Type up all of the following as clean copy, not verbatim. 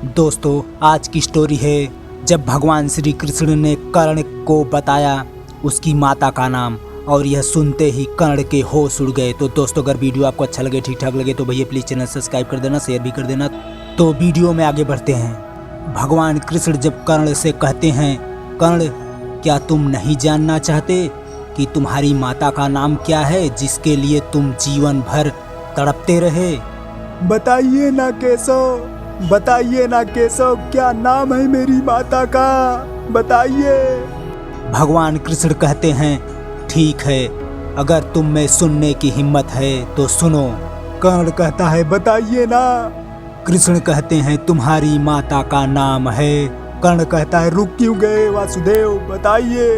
दोस्तों आज की स्टोरी है जब भगवान श्री कृष्ण ने कर्ण को बताया उसकी माता का नाम और यह सुनते ही कर्ण के होश उड़ गए। तो दोस्तों अगर वीडियो आपको अच्छा लगे, ठीक ठाक लगे तो भैया प्लीज़ चैनल सब्सक्राइब कर देना, शेयर भी कर देना। तो वीडियो में आगे बढ़ते हैं। भगवान कृष्ण जब कर्ण से कहते हैं, कर्ण क्या तुम नहीं जानना चाहते कि तुम्हारी माता का नाम क्या है जिसके लिए तुम जीवन भर तड़पते रहे? बताइए ना केशव, बताइए ना केशव, क्या नाम है मेरी माता का, बताइए। भगवान कृष्ण कहते हैं, ठीक है, अगर तुम में सुनने की हिम्मत है तो सुनो। कर्ण कहता है बताइए ना। कृष्ण कहते हैं तुम्हारी माता का नाम है। कर्ण कहता है रुक क्यों गए वासुदेव, बताइए,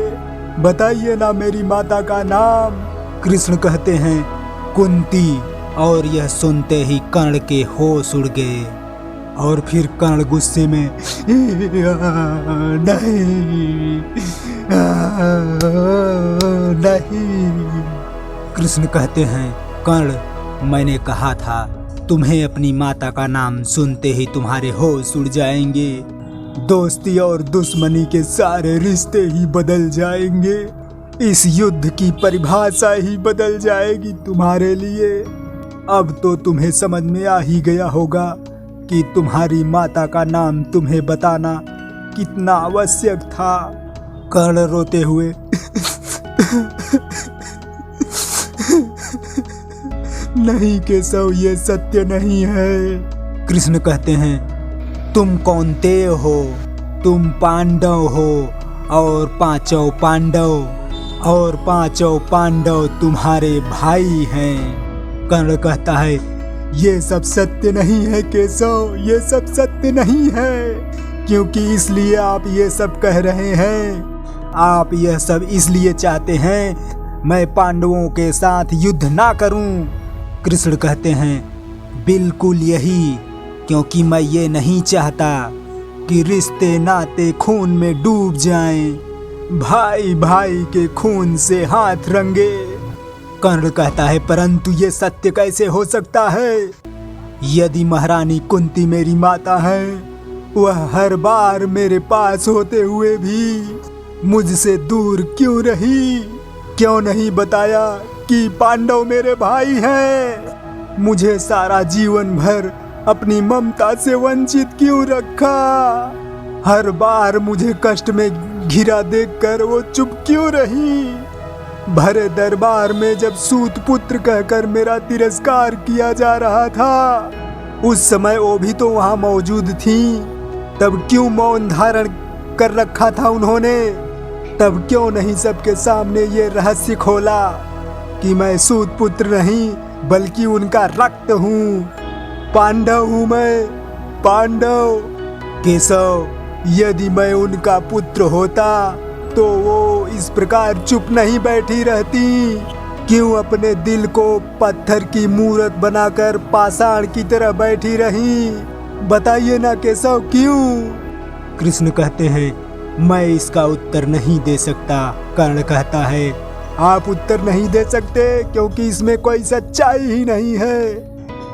बताइए ना मेरी माता का नाम। कृष्ण कहते हैं कुंती, और यह सुनते ही कर्ण के होश उड़ गए। और फिर कर्ण गुस्से में नहीं। कृष्ण कहते हैं कर्ण मैंने कहा था तुम्हें अपनी माता का नाम सुनते ही तुम्हारे होश उड़ जाएंगे। दोस्ती और दुश्मनी के सारे रिश्ते ही बदल जाएंगे। इस युद्ध की परिभाषा ही बदल जाएगी तुम्हारे लिए। अब तो तुम्हें समझ में आ ही गया होगा कि तुम्हारी माता का नाम तुम्हें बताना कितना आवश्यक था। कर्ण रोते हुए नहीं केशव, ये सत्य नहीं है। कृष्ण कहते हैं तुम कौनते हो? तुम पांडव हो और पांचों पांडव तुम्हारे भाई हैं। कर्ण कहता है ये सब सत्य नहीं है केशव, ये सब सत्य नहीं है। क्योंकि इसलिए आप ये सब कह रहे हैं। आप यह सब इसलिए चाहते हैं मैं पांडवों के साथ युद्ध ना करूं। कृष्ण कहते हैं बिल्कुल यही, क्योंकि मैं ये नहीं चाहता कि रिश्ते नाते खून में डूब जाएं, भाई भाई के खून से हाथ रंगे। कर्ण कहता है परंतु ये सत्य कैसे हो सकता है? यदि महारानी कुंती मेरी माता है, वह हर बार मेरे पास होते हुए भी मुझसे दूर क्यों रही? क्यों नहीं बताया कि पांडव मेरे भाई हैं? मुझे सारा जीवन भर अपनी ममता से वंचित क्यों रखा? हर बार मुझे कष्ट में घिरा देखकर वो चुप क्यों रही? भरे दरबार में जब सूत पुत्र कहकर मेरा तिरस्कार किया जा रहा था, उस समय वो भी तो वहां मौजूद थी। तब क्यों मौन धारण कर रखा था उन्होंने? तब क्यों नहीं सबके सामने ये रहस्य खोला कि मैं सूत पुत्र नहीं बल्कि उनका रक्त हूँ, पांडव हूँ मैं, पांडव। केशव, यदि मैं उनका पुत्र होता तो वो इस प्रकार चुप नहीं बैठी रहती। क्यों अपने दिल को पत्थर की मूरत बनाकर पाषाण की तरह बैठी रही? बताइए ना केशव, क्यों? कृष्ण कहते हैं मैं इसका उत्तर नहीं दे सकता। कर्ण कहता है आप उत्तर नहीं दे सकते क्योंकि इसमें कोई सच्चाई ही नहीं है,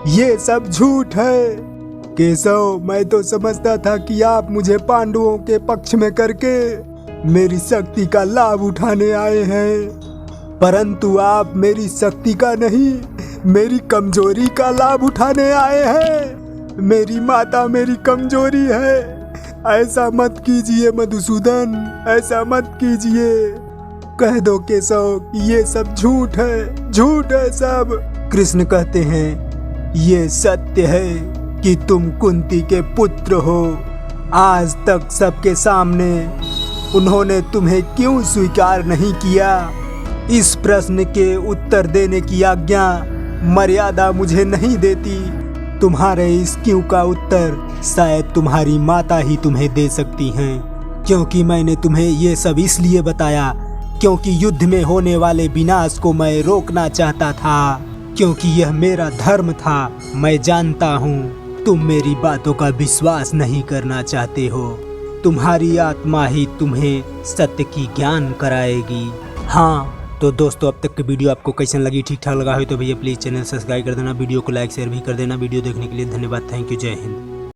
ये सब झूठ है। केशव, मैं तो समझता था कि आप मुझे पांडवों के पक्ष में करके मेरी शक्ति का लाभ उठाने आए हैं, परंतु आप मेरी शक्ति का नहीं, मेरी कमजोरी का लाभ उठाने आए हैं। मेरी माता मेरी कमजोरी है। ऐसा मत कीजिए मधुसूदन, ऐसा मत कीजिए। कह दो केशव कि ये सब झूठ है, झूठ है सब। कृष्ण कहते हैं ये सत्य है कि तुम कुंती के पुत्र हो। आज तक सबके सामने उन्होंने तुम्हें क्यों स्वीकार नहीं किया? इस प्रश्न के उत्तर देने की आज्ञा मर्यादा मुझे नहीं देती। तुम्हारे इस क्यों का उत्तर शायद तुम्हारी माता ही तुम्हें दे सकती हैं, क्योंकि मैंने तुम्हें ये सब इसलिए बताया क्योंकि युद्ध में होने वाले विनाश को मैं रोकना चाहता था, क्योंकि यह मेरा धर्म था। मैं जानता हूँ तुम मेरी बातों का विश्वास नहीं करना चाहते हो। तुम्हारी आत्मा ही तुम्हें सत्य की ज्ञान कराएगी। हाँ तो दोस्तों अब तक की वीडियो आपको कैसन लगी, ठीक ठाक लगा हो तो भैया प्लीज़ चैनल सब्सक्राइब कर देना, वीडियो को लाइक शेयर भी कर देना। वीडियो देखने के लिए धन्यवाद, थैंक यू, जय हिंद।